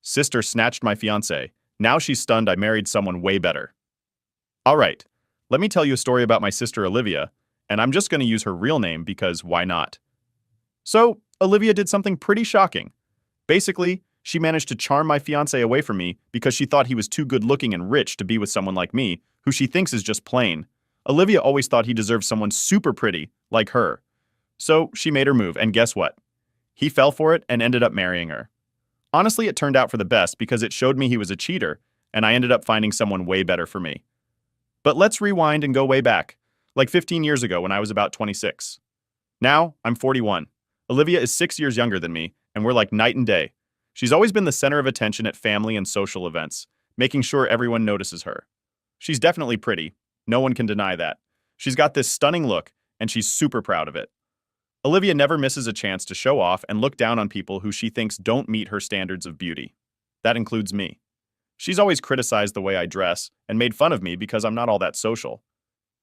Sister snatched my fiancé. Now she's stunned I married someone way better. All right, let me tell you a story about my sister Olivia, and I'm just going to use her real name because why not? So, Olivia did something pretty shocking. Basically, she managed to charm my fiancé away from me because she thought he was too good looking and rich to be with someone like me, who she thinks is just plain. Olivia always thought he deserved someone super pretty, like her. So, she made her move, and guess what? He fell for it and ended up marrying her. Honestly, it turned out for the best because it showed me he was a cheater, and I ended up finding someone way better for me. But let's rewind and go way back, like 15 years ago when I was about 26. Now, I'm 41. Olivia is 6 years younger than me, and we're like night and day. She's always been the center of attention at family and social events, making sure everyone notices her. She's definitely pretty. No one can deny that. She's got this stunning look, and she's super proud of it. Olivia never misses a chance to show off and look down on people who she thinks don't meet her standards of beauty. That includes me. She's always criticized the way I dress and made fun of me because I'm not all that social.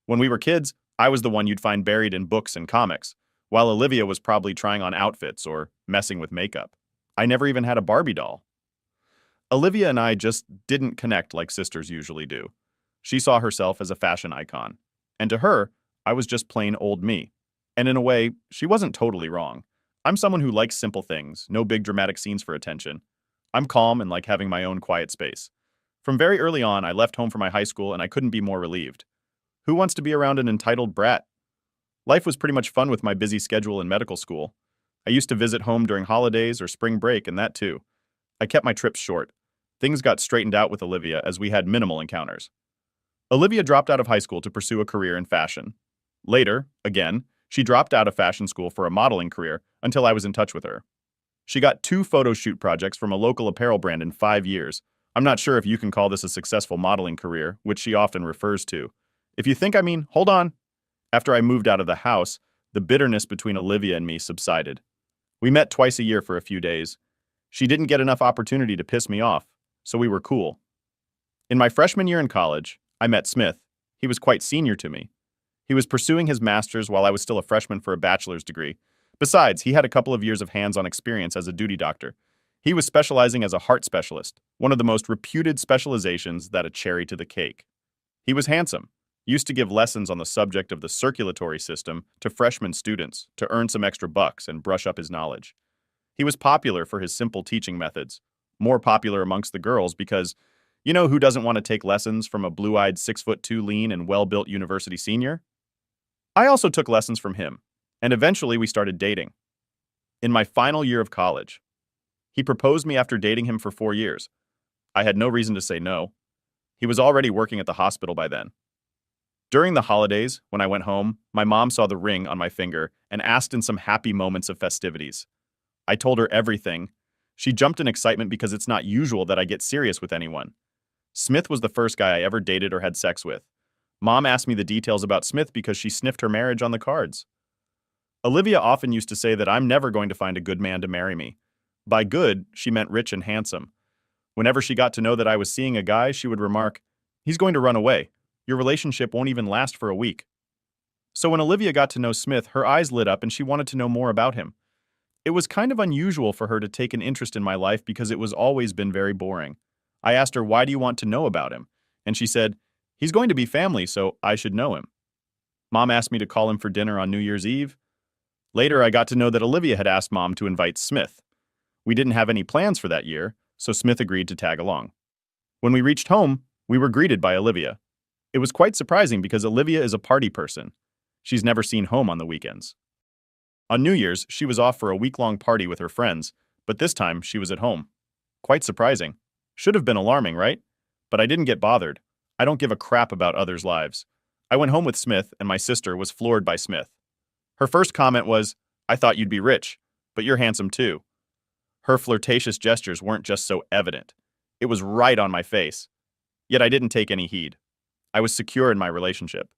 When we were kids, I was the one you'd find buried in books and comics, while Olivia was probably trying on outfits or messing with makeup. I never even had a Barbie doll. Olivia and I just didn't connect like sisters usually do. She saw herself as a fashion icon, and to her, I was just plain old me. And in a way, she wasn't totally wrong. I'm someone who likes simple things, no big dramatic scenes for attention. I'm calm and like having my own quiet space. From very early on, I left home for my high school and I couldn't be more relieved. Who wants to be around an entitled brat? Life was pretty much fun with my busy schedule in medical school. I used to visit home during holidays or spring break, and that too. I kept my trips short. Things got straightened out with Olivia as we had minimal encounters. Olivia dropped out of high school to pursue a career in fashion. Later, again, she dropped out of fashion school for a modeling career until I was in touch with her. She got 2 photo shoot projects from a local apparel brand in 5 years. I'm not sure if you can call this a successful modeling career, which she often refers to. If you think I mean, hold on. After I moved out of the house, the bitterness between Olivia and me subsided. We met twice a year for a few days. She didn't get enough opportunity to piss me off, so we were cool. In my freshman year in college, I met Smith. He was quite senior to me. He was pursuing his master's while I was still a freshman for a bachelor's degree. Besides, he had a couple of years of hands-on experience as a duty doctor. He was specializing as a heart specialist, one of the most reputed specializations that a cherry to the cake. He was handsome, used to give lessons on the subject of the circulatory system to freshman students to earn some extra bucks and brush up his knowledge. He was popular for his simple teaching methods, more popular amongst the girls because, you know who doesn't want to take lessons from a blue-eyed 6'2" lean and well-built university senior? I also took lessons from him, and eventually we started dating. In my final year of college, he proposed me after dating him for 4 years. I had no reason to say no. He was already working at the hospital by then. During the holidays, when I went home, my mom saw the ring on my finger and asked in some happy moments of festivities. I told her everything. She jumped in excitement because it's not usual that I get serious with anyone. Smith was the first guy I ever dated or had sex with. Mom asked me the details about Smith because she sniffed her marriage on the cards. Olivia often used to say that I'm never going to find a good man to marry me. By good, she meant rich and handsome. Whenever she got to know that I was seeing a guy, she would remark, "He's going to run away. Your relationship won't even last for a week." So when Olivia got to know Smith, her eyes lit up and she wanted to know more about him. It was kind of unusual for her to take an interest in my life because it was always been very boring. I asked her, "Why do you want to know about him?" And she said, "He's going to be family, so I should know him." Mom asked me to call him for dinner on New Year's Eve. Later, I got to know that Olivia had asked Mom to invite Smith. We didn't have any plans for that year, so Smith agreed to tag along. When we reached home, we were greeted by Olivia. It was quite surprising because Olivia is a party person. She's never seen home on the weekends. On New Year's, she was off for a week-long party with her friends, but this time she was at home. Quite surprising. Should have been alarming, right? But I didn't get bothered. I don't give a crap about others' lives. I went home with Smith, and my sister was floored by Smith. Her first comment was, "I thought you'd be rich, but you're handsome too." Her flirtatious gestures weren't just so evident. It was right on my face. Yet I didn't take any heed. I was secure in my relationship.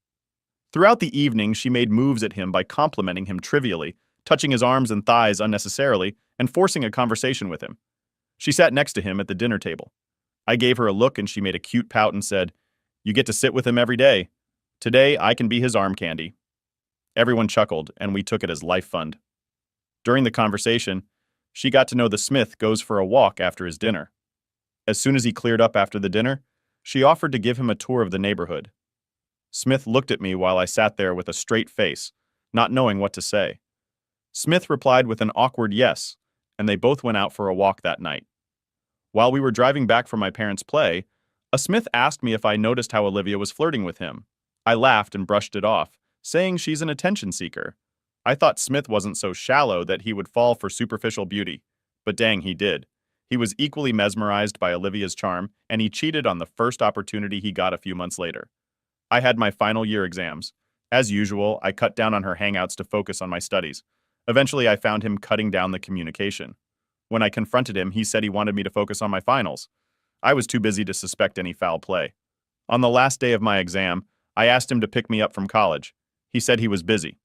Throughout the evening, she made moves at him by complimenting him trivially, touching his arms and thighs unnecessarily, and forcing a conversation with him. She sat next to him at the dinner table. I gave her a look and she made a cute pout and said, "You get to sit with him every day. Today, I can be his arm candy." Everyone chuckled, and we took it as life fund. During the conversation, she got to know the Smith goes for a walk after his dinner. As soon as he cleared up after the dinner, she offered to give him a tour of the neighborhood. Smith looked at me while I sat there with a straight face, not knowing what to say. Smith replied with an awkward yes, and they both went out for a walk that night. While we were driving back from my parents' play, a Smith asked me if I noticed how Olivia was flirting with him. I laughed and brushed it off, saying she's an attention seeker. I thought Smith wasn't so shallow that he would fall for superficial beauty, but dang, he did. He was equally mesmerized by Olivia's charm, and he cheated on the first opportunity he got a few months later. I had my final year exams. As usual, I cut down on her hangouts to focus on my studies. Eventually, I found him cutting down the communication. When I confronted him, he said he wanted me to focus on my finals. I was too busy to suspect any foul play. On the last day of my exam, I asked him to pick me up from college. He said he was busy.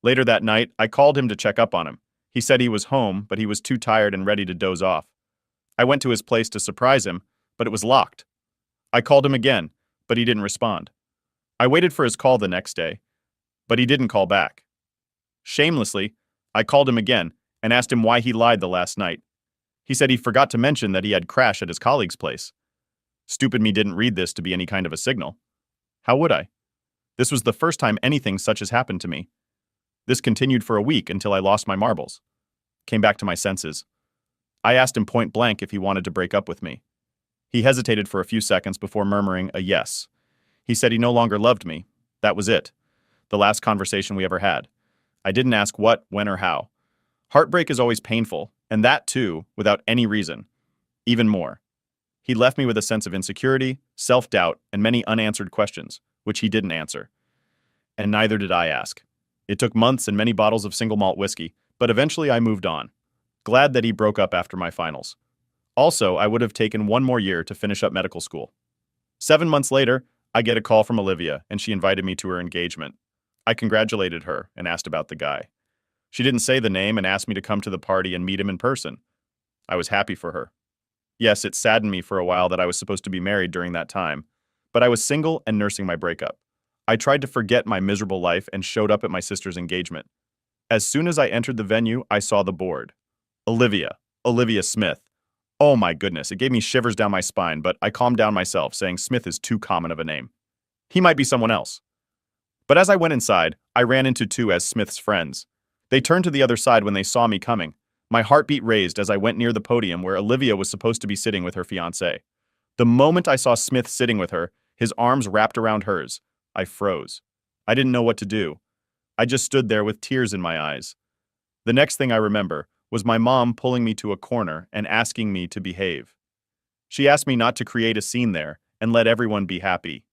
Later that night, I called him to check up on him. He said he was home, but he was too tired and ready to doze off. I went to his place to surprise him, but it was locked. I called him again, but he didn't respond. I waited for his call the next day, but he didn't call back. Shamelessly, I called him again and asked him why he lied the last night. He said he forgot to mention that he had crashed at his colleague's place. Stupid me didn't read this to be any kind of a signal. How would I? This was the first time anything such has happened to me. This continued for a week until I lost my marbles. Came back to my senses. I asked him point blank if he wanted to break up with me. He hesitated for a few seconds before murmuring a yes. He said he no longer loved me. That was it. The last conversation we ever had. I didn't ask what, when, or how. Heartbreak is always painful, and that too, without any reason. Even more. He left me with a sense of insecurity, self-doubt, and many unanswered questions, which he didn't answer. And neither did I ask. It took months and many bottles of single malt whiskey, but eventually I moved on. Glad that he broke up after my finals. Also, I would have taken one more year to finish up medical school. 7 months later, I get a call from Olivia, and she invited me to her engagement. I congratulated her and asked about the guy. She didn't say the name and asked me to come to the party and meet him in person. I was happy for her. Yes, it saddened me for a while that I was supposed to be married during that time, but I was single and nursing my breakup. I tried to forget my miserable life and showed up at my sister's engagement. As soon as I entered the venue, I saw the board. Olivia Smith. Oh my goodness, it gave me shivers down my spine, but I calmed down myself, saying Smith is too common of a name. He might be someone else. But as I went inside, I ran into two as Smith's friends. They turned to the other side when they saw me coming. My heartbeat raised as I went near the podium where Olivia was supposed to be sitting with her fiancé. The moment I saw Smith sitting with her, his arms wrapped around hers, I froze. I didn't know what to do. I just stood there with tears in my eyes. The next thing I remember was my mom pulling me to a corner and asking me to behave. She asked me not to create a scene there and let everyone be happy.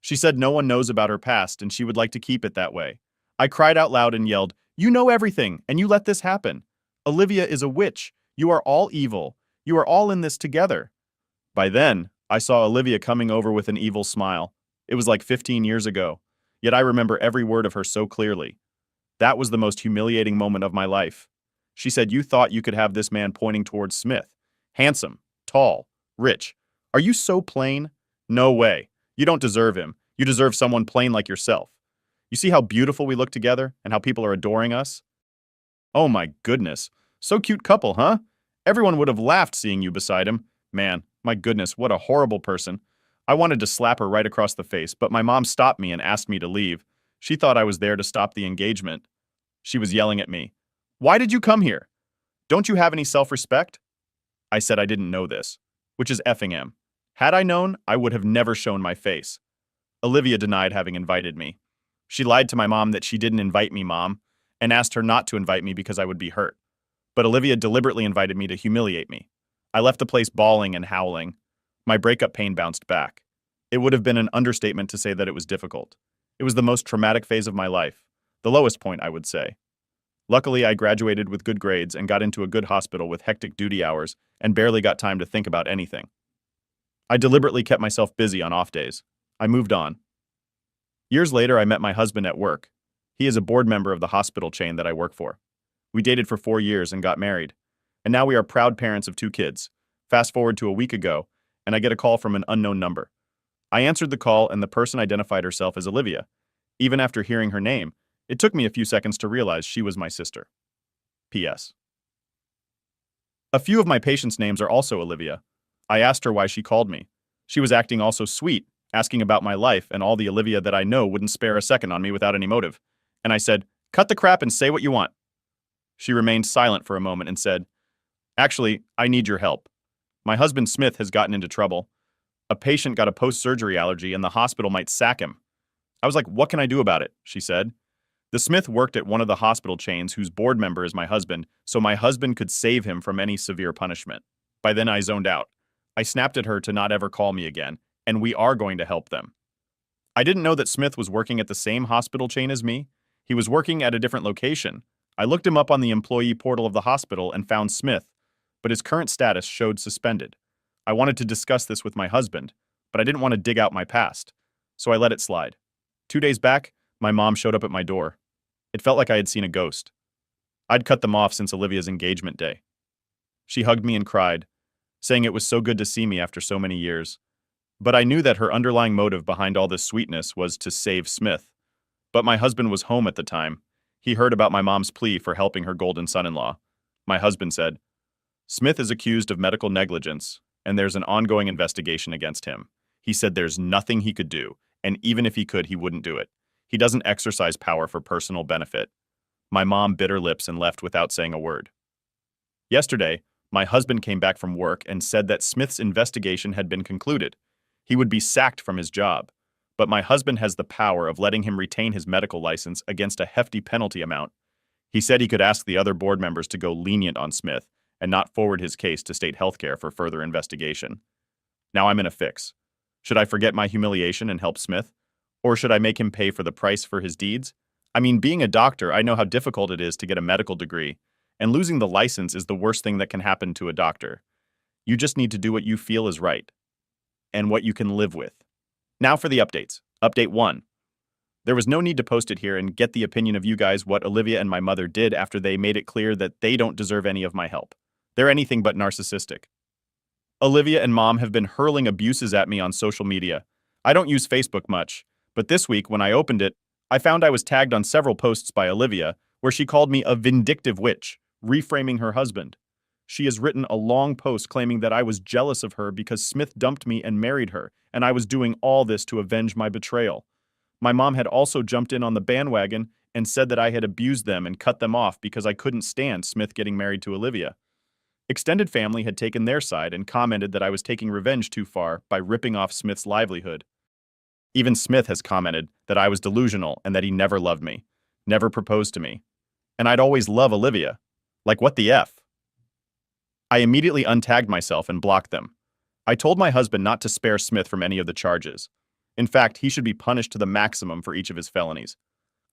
She said no one knows about her past and she would like to keep it that way. I cried out loud and yelled, "You know everything, and you let this happen. Olivia is a witch. You are all evil. You are all in this together." By then, I saw Olivia coming over with an evil smile. It was like 15 years ago, yet I remember every word of her so clearly. That was the most humiliating moment of my life. She said, "You thought you could have this man pointing towards Smith. Handsome, tall, rich. Are you so plain? No way. You don't deserve him. You deserve someone plain like yourself. You see how beautiful we look together and how people are adoring us? Oh my goodness. So cute couple, huh? Everyone would have laughed seeing you beside him. Man, my goodness, what a horrible person. I wanted to slap her right across the face, but my mom stopped me and asked me to leave. She thought I was there to stop the engagement. She was yelling at me. Why did you come here? Don't you have any self-respect? I said I didn't know this, which is effing M. Had I known, I would have never shown my face. Olivia denied having invited me. She lied to my mom that she didn't invite me, Mom, and asked her not to invite me because I would be hurt. But Olivia deliberately invited me to humiliate me. I left the place bawling and howling. My breakup pain bounced back. It would have been an understatement to say that it was difficult. It was the most traumatic phase of my life. The lowest point, I would say. Luckily, I graduated with good grades and got into a good hospital with hectic duty hours and barely got time to think about anything. I deliberately kept myself busy on off days. I moved on. Years later, I met my husband at work. He is a board member of the hospital chain that I work for. We dated for 4 years and got married. And now we are proud parents of 2 kids. Fast forward to a week ago, and I get a call from an unknown number. I answered the call and the person identified herself as Olivia. Even after hearing her name, it took me a few seconds to realize she was my sister. P.S. A few of my patients' names are also Olivia. I asked her why she called me. She was acting all so sweet, asking about my life and all the Olivia that I know wouldn't spare a second on me without any motive. And I said, "Cut the crap and say what you want." She remained silent for a moment and said, "Actually, I need your help. My husband Smith has gotten into trouble. A patient got a post-surgery allergy and the hospital might sack him." I was like, "What can I do about it?" she said. The Smith worked at one of the hospital chains whose board member is my husband, so my husband could save him from any severe punishment. By then I zoned out. I snapped at her to not ever call me again, and we are going to help them. I didn't know that Smith was working at the same hospital chain as me. He was working at a different location. I looked him up on the employee portal of the hospital and found Smith, but his current status showed suspended. I wanted to discuss this with my husband, but I didn't want to dig out my past, so I let it slide. 2 days back, my mom showed up at my door. It felt like I had seen a ghost. I'd cut them off since Olivia's engagement day. She hugged me and cried, saying it was so good to see me after so many years. But I knew that her underlying motive behind all this sweetness was to save Smith. But my husband was home at the time. He heard about my mom's plea for helping her golden son-in-law. My husband said, "Smith is accused of medical negligence, and there's an ongoing investigation against him. He said there's nothing he could do, and even if he could, he wouldn't do it. He doesn't exercise power for personal benefit." My mom bit her lips and left without saying a word. Yesterday, my husband came back from work and said that Smith's investigation had been concluded. He would be sacked from his job. But my husband has the power of letting him retain his medical license against a hefty penalty amount. He said he could ask the other board members to go lenient on Smith and not forward his case to state healthcare for further investigation. Now I'm in a fix. Should I forget my humiliation and help Smith? Or should I make him pay for the price for his deeds? I mean, being a doctor, I know how difficult it is to get a medical degree, and losing the license is the worst thing that can happen to a doctor. You just need to do what you feel is right, and what you can live with. Now for the updates. Update 1. There was no need to post it here and get the opinion of you guys what Olivia and my mother did after they made it clear that they don't deserve any of my help. They're anything but narcissistic. Olivia and Mom have been hurling abuses at me on social media. I don't use Facebook much, but this week when I opened it, I found I was tagged on several posts by Olivia where she called me a vindictive witch, reframing her husband. She has written a long post claiming that I was jealous of her because Smith dumped me and married her, and I was doing all this to avenge my betrayal. My mom had also jumped in on the bandwagon and said that I had abused them and cut them off because I couldn't stand Smith getting married to Olivia. Extended family had taken their side and commented that I was taking revenge too far by ripping off Smith's livelihood. Even Smith has commented that I was delusional and that he never loved me, never proposed to me. And I'd always love Olivia. Like, what the F? I immediately untagged myself and blocked them. I told my husband not to spare Smith from any of the charges. In fact, he should be punished to the maximum for each of his felonies.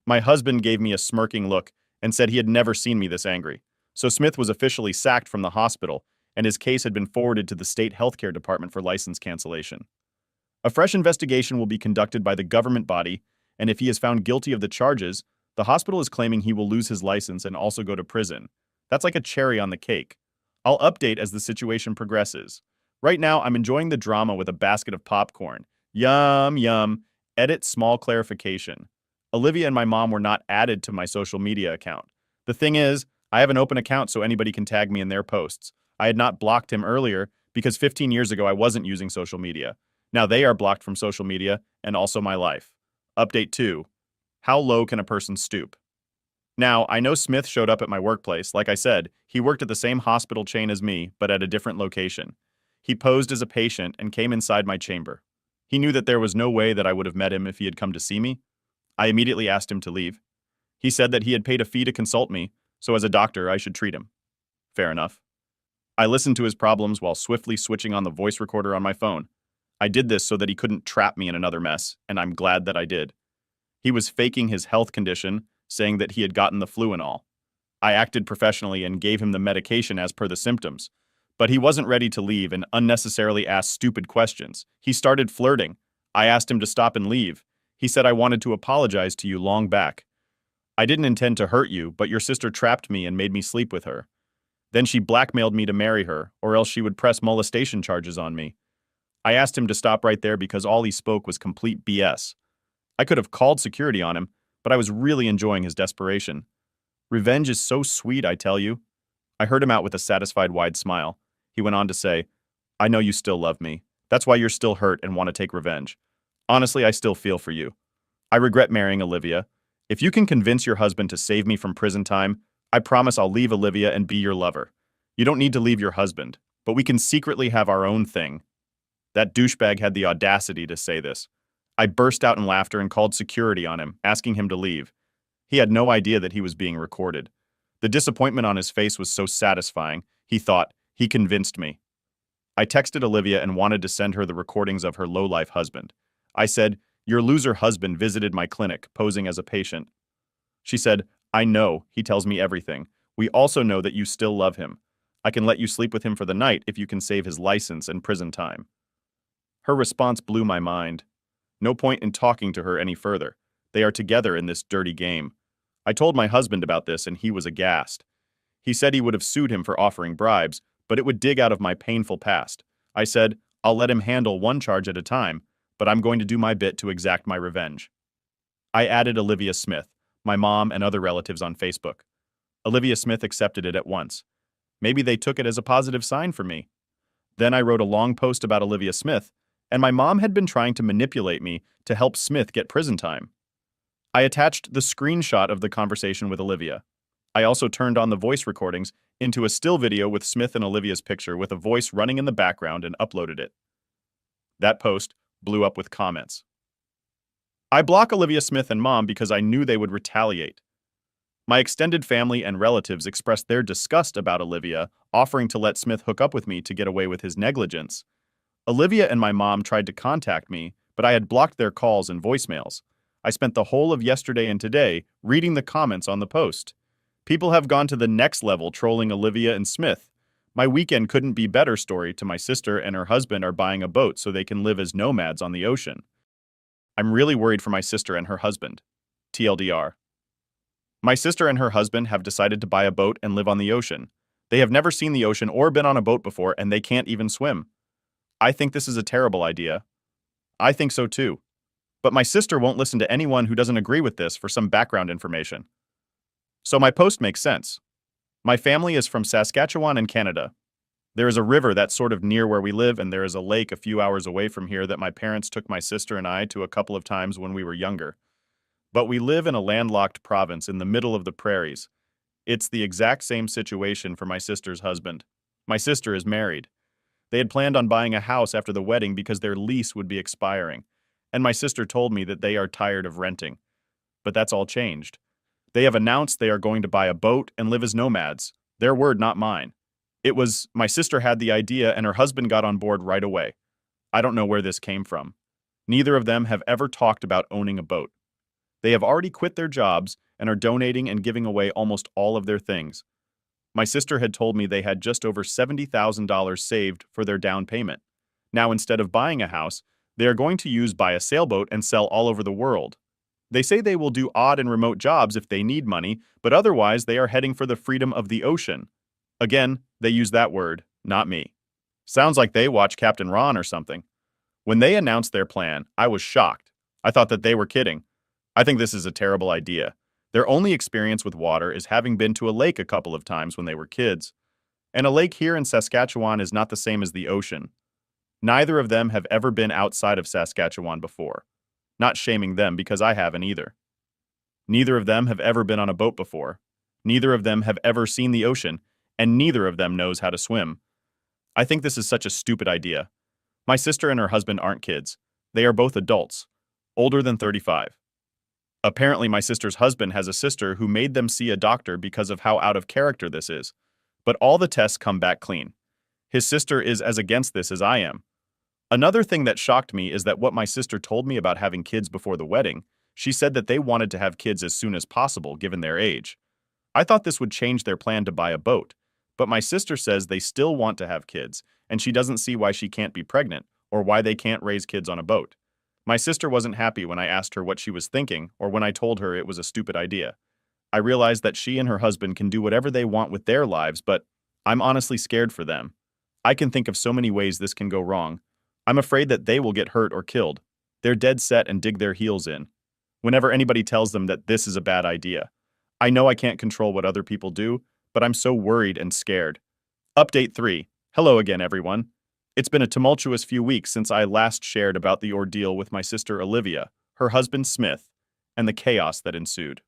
My husband gave me a smirking look and said he had never seen me this angry. So Smith was officially sacked from the hospital, and his case had been forwarded to the state healthcare department for license cancellation. A fresh investigation will be conducted by the government body, and if he is found guilty of the charges, the hospital is claiming he will lose his license and also go to prison. That's like a cherry on the cake. I'll update as the situation progresses. Right now, I'm enjoying the drama with a basket of popcorn. Yum, yum. Edit small clarification. Olivia and my mom were not added to my social media account. The thing is, I have an open account so anybody can tag me in their posts. I had not blocked him earlier because 15 years ago I wasn't using social media. Now they are blocked from social media and also my life. Update 2. How low can a person stoop? Now, I know Smith showed up at my workplace. Like I said, he worked at the same hospital chain as me, but at a different location. He posed as a patient and came inside my chamber. He knew that there was no way that I would have met him if he had come to see me. I immediately asked him to leave. He said that he had paid a fee to consult me, so as a doctor, I should treat him. Fair enough. I listened to his problems while swiftly switching on the voice recorder on my phone. I did this so that he couldn't trap me in another mess, and I'm glad that I did. He was faking his health condition, saying that he had gotten the flu and all. I acted professionally and gave him the medication as per the symptoms. But he wasn't ready to leave and unnecessarily asked stupid questions. He started flirting. I asked him to stop and leave. He said I wanted to apologize to you long back. I didn't intend to hurt you, but your sister trapped me and made me sleep with her. Then she blackmailed me to marry her, or else she would press molestation charges on me. I asked him to stop right there because all he spoke was complete BS. I could have called security on him, but I was really enjoying his desperation. Revenge is so sweet, I tell you. I heard him out with a satisfied wide smile. He went on to say, I know you still love me. That's why you're still hurt and want to take revenge. Honestly, I still feel for you. I regret marrying Olivia. If you can convince your husband to save me from prison time, I promise I'll leave Olivia and be your lover. You don't need to leave your husband, but we can secretly have our own thing. That douchebag had the audacity to say this. I burst out in laughter and called security on him, asking him to leave. He had no idea that he was being recorded. The disappointment on his face was so satisfying, he thought, he convinced me. I texted Olivia and wanted to send her the recordings of her low-life husband. I said, "Your loser husband visited my clinic, posing as a patient." She said, "I know, he tells me everything. We also know that you still love him. I can let you sleep with him for the night if you can save his license and prison time." Her response blew my mind. No point in talking to her any further. They are together in this dirty game. I told my husband about this and he was aghast. He said he would have sued him for offering bribes, but it would dig out of my painful past. I said, "I'll let him handle one charge at a time, but I'm going to do my bit to exact my revenge." I added Olivia Smith, my mom and other relatives on Facebook. Olivia Smith accepted it at once. Maybe they took it as a positive sign for me. Then I wrote a long post about Olivia Smith, and my mom had been trying to manipulate me to help Smith get prison time. I attached the screenshot of the conversation with Olivia. I also turned on the voice recordings into a still video with Smith and Olivia's picture with a voice running in the background and uploaded it. That post blew up with comments. I blocked Olivia Smith and Mom because I knew they would retaliate. My extended family and relatives expressed their disgust about Olivia offering to let Smith hook up with me to get away with his negligence. Olivia and my mom tried to contact me, but I had blocked their calls and voicemails. I spent the whole of yesterday and today reading the comments on the post. People have gone to the next level trolling Olivia and Smith. My weekend couldn't be better story to my sister and her husband are buying a boat so they can live as nomads on the ocean. I'm really worried for my sister and her husband. TLDR. My sister and her husband have decided to buy a boat and live on the ocean. They have never seen the ocean or been on a boat before and they can't even swim. I think this is a terrible idea. I think so too. But my sister won't listen to anyone who doesn't agree with this for some background information. So my post makes sense. My family is from Saskatchewan in Canada. There is a river that's sort of near where we live, and there is a lake a few hours away from here that my parents took my sister and I to a couple of times when we were younger. But we live in a landlocked province in the middle of the prairies. It's the exact same situation for my sister's husband. My sister is married. They had planned on buying a house after the wedding because their lease would be expiring, and my sister told me that they are tired of renting. But that's all changed. They have announced they are going to buy a boat and live as nomads. Their word, not mine. It was, my sister had the idea and her husband got on board right away. I don't know where this came from. Neither of them have ever talked about owning a boat. They have already quit their jobs and are donating and giving away almost all of their things. My sister had told me they had just over $70,000 saved for their down payment. Now, instead of buying a house, they are going to buy a sailboat and sell all over the world. They say they will do odd and remote jobs if they need money, but otherwise they are heading for the freedom of the ocean. Again, they use that word, not me. Sounds like they watch Captain Ron or something. When they announced their plan, I was shocked. I thought that they were kidding. I think this is a terrible idea. Their only experience with water is having been to a lake a couple of times when they were kids. And a lake here in Saskatchewan is not the same as the ocean. Neither of them have ever been outside of Saskatchewan before. Not shaming them because I haven't either. Neither of them have ever been on a boat before. Neither of them have ever seen the ocean, and neither of them knows how to swim. I think this is such a stupid idea. My sister and her husband aren't kids. They are both adults, older than 35. Apparently, my sister's husband has a sister who made them see a doctor because of how out of character this is. But all the tests come back clean. His sister is as against this as I am. Another thing that shocked me is that what my sister told me about having kids before the wedding, she said that they wanted to have kids as soon as possible given their age. I thought this would change their plan to buy a boat, but my sister says they still want to have kids, and she doesn't see why she can't be pregnant or why they can't raise kids on a boat. My sister wasn't happy when I asked her what she was thinking or when I told her it was a stupid idea. I realized that she and her husband can do whatever they want with their lives, but I'm honestly scared for them. I can think of so many ways this can go wrong. I'm afraid that they will get hurt or killed. They're dead set and dig their heels in. Whenever anybody tells them that this is a bad idea. I know I can't control what other people do, but I'm so worried and scared. Update 3. Hello again, everyone. It's been a tumultuous few weeks since I last shared about the ordeal with my sister Olivia, her husband Smith, and the chaos that ensued.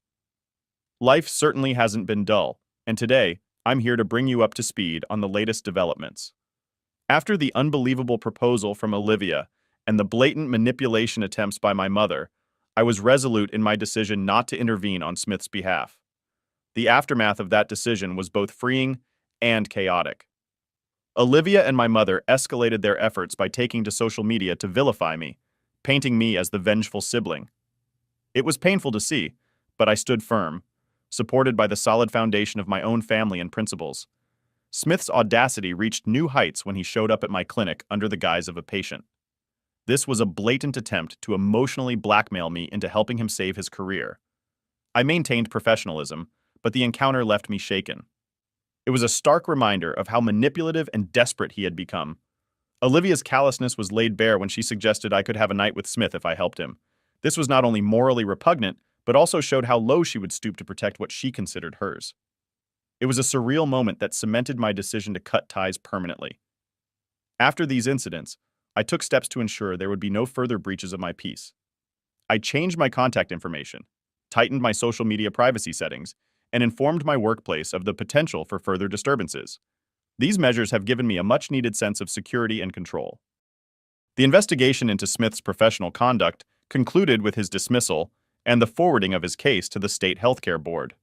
Life certainly hasn't been dull, and today, I'm here to bring you up to speed on the latest developments. After the unbelievable proposal from Olivia and the blatant manipulation attempts by my mother, I was resolute in my decision not to intervene on Smith's behalf. The aftermath of that decision was both freeing and chaotic. Olivia and my mother escalated their efforts by taking to social media to vilify me, painting me as the vengeful sibling. It was painful to see, but I stood firm, supported by the solid foundation of my own family and principles. Smith's audacity reached new heights when he showed up at my clinic under the guise of a patient. This was a blatant attempt to emotionally blackmail me into helping him save his career. I maintained professionalism, but the encounter left me shaken. It was a stark reminder of how manipulative and desperate he had become. Olivia's callousness was laid bare when she suggested I could have a night with Smith if I helped him. This was not only morally repugnant, but also showed how low she would stoop to protect what she considered hers. It was a surreal moment that cemented my decision to cut ties permanently. After these incidents, I took steps to ensure there would be no further breaches of my peace. I changed my contact information, tightened my social media privacy settings, and informed my workplace of the potential for further disturbances. These measures have given me a much-needed sense of security and control. The investigation into Smith's professional conduct concluded with his dismissal and the forwarding of his case to the State Healthcare Board.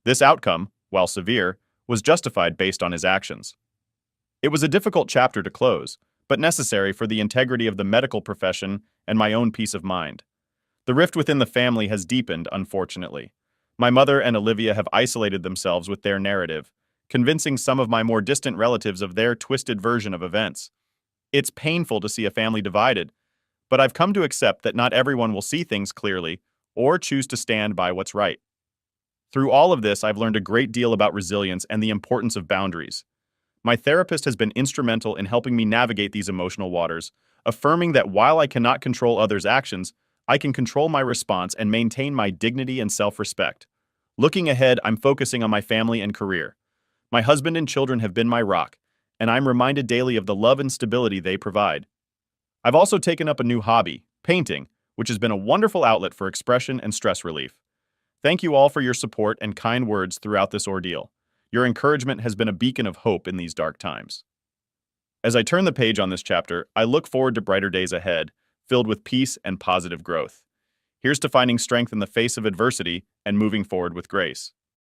This outcome, while severe, was justified based on his actions. It was a difficult chapter to close, but necessary for the integrity of the medical profession and my own peace of mind. The rift within the family has deepened, unfortunately. My mother and Olivia have isolated themselves with their narrative, convincing some of my more distant relatives of their twisted version of events. It's painful to see a family divided, but I've come to accept that not everyone will see things clearly or choose to stand by what's right. Through all of this, I've learned a great deal about resilience and the importance of boundaries. My therapist has been instrumental in helping me navigate these emotional waters, affirming that while I cannot control others' actions, I can control my response and maintain my dignity and self-respect. Looking ahead, I'm focusing on my family and career. My husband and children have been my rock, and I'm reminded daily of the love and stability they provide. I've also taken up a new hobby, painting, which has been a wonderful outlet for expression and stress relief. Thank you all for your support and kind words throughout this ordeal. Your encouragement has been a beacon of hope in these dark times. As I turn the page on this chapter, I look forward to brighter days ahead, filled with peace and positive growth. Here's to finding strength in the face of adversity and moving forward with grace.